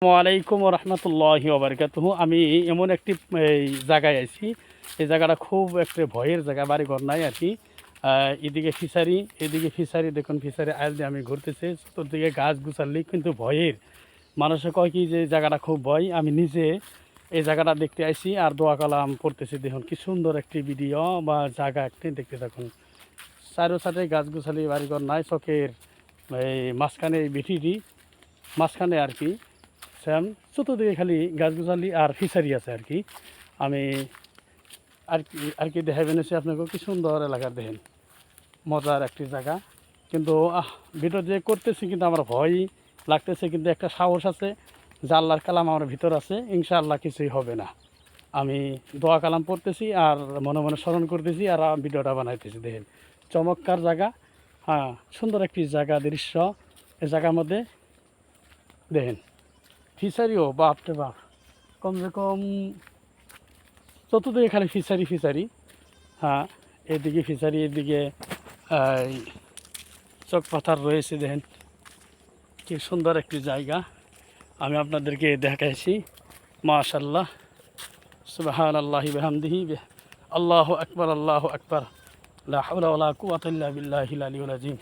আসসালামু রহমতুল্লাহি ওবারাকাতুহু। আমি এমন একটি জায়গায় আছি, এই জায়গাটা খুব একটা ভয়ের জায়গা, বাড়িঘর নাই আর কি। এদিকে ফিশারি দেখুন, ফিশারি আইল দিয়ে আমি ঘুরতেছি, চতুর্দিকে গাছ গুছালি কিন্তু ভয়ের। মানুষে কয় কি যে জায়গাটা খুব ভয়। আমি নিজে এই জায়গাটা দেখতে আইছি আর দোয়া কালাম পড়তেছি। দেখুন কি সুন্দর একটি ভিডিও বা জায়গা একটি দেখতে থাকুন। চারো সাইডে গাছ গুছালি, বাড়িঘর নাই, চকের এই মাঝখানে এই বিটিটি মাঝখানে আর কি স্যাম চতুর্দিকে খালি গাছগুছালি আর ফিশারি আছে আর কি। আমি আর কি দেখাবেন এসে আপনাকে কি সুন্দর এলাকা দেখেন, মজার একটি জায়গা। কিন্তু ভিতর যে করতেছি কিন্তু আমার ভয় লাগতেছে, কিন্তু একটা সাহস আছে যে আল্লাহর কালাম আমার ভিতর আছে, ইনশাআল্লাহ কিছুই হবে না। আমি দোয়া কালাম পড়তেছি আর মনে মনে স্মরণ করতেছি আর ভিডিওটা বানাইতেছি। দেখেন চমৎকার জায়গা, হ্যাঁ সুন্দর একটি জায়গা দৃশ্য। এই জায়গার মধ্যে দেখেন ফিশারিও বাপরে বাপ, কমসে কম চতুর্দিকে খালি ফিশারি। হ্যাঁ এদিকে ফিশারি, এদিকে চক পাথার রয়েছে। দেখেন কি সুন্দর একটি জায়গা, আমি আপনাদেরকে দেখাইছি। মাশাআল্লাহ, সুবহানাল্লাহি বিহামদিহি, আল্লাহু আকবার, আল্লাহু আকবার, লা হাওলা ওয়ালা কুওয়াতা ইল্লা বিল্লাহিল আলিয়্যিল আযীম,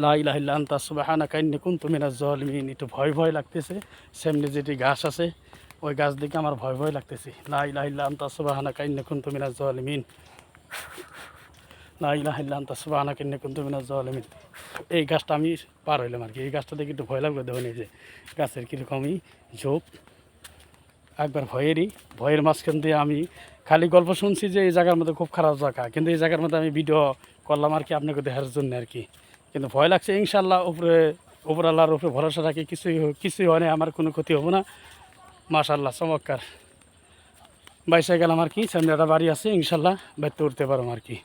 লা ইলাহা ইল্লা আনতা সুবহানাকা ইন্নী কুনতু মিনাজ জালিমিন। একটু ভয় ভয় লাগতেছে, সামনে যেটি গাছ আছে ওই গাছ দেখে আমার ভয় ভয় লাগতেছে। লা ইলাহা ইল্লা আনতা সুবহানাকা ইন্নী কুনতু মিনাজ জালিমিন, লা ইলাহা ইল্লা আনতা সুবহানাকা ইন্নী কুনতু মিনাজ জালিমিন। এই গাছটা আমি পার হইলাম আর কি, এই গাছটা দেখে একটু ভয় লাগবে। দেখুন এই যে গাছের কীরকমই ঝোপ, একবার ভয়ের মাঝখান দিয়ে আমি খালি গল্প শুনছি যে এই জায়গার মধ্যে খুব খারাপ জায়গা, কিন্তু এই জায়গার মধ্যে আমি ভিডিও করলাম আর কি আপনাকে দেখার জন্য আর কি। কিন্তু ভয় লাগছে, ইনশাআল্লাহ উপরে আল্লাহর উপরে ভরসা রাখি, কিছুই হয় না, আমার কোনো ক্ষতি হবে না। মাশাআল্লাহ চমৎকার বাইসে গেলাম আর কি, সামনে একটা বাড়ি আছে, ইনশাআল্লাহ বাইতে উঠতে পারবো আর কি।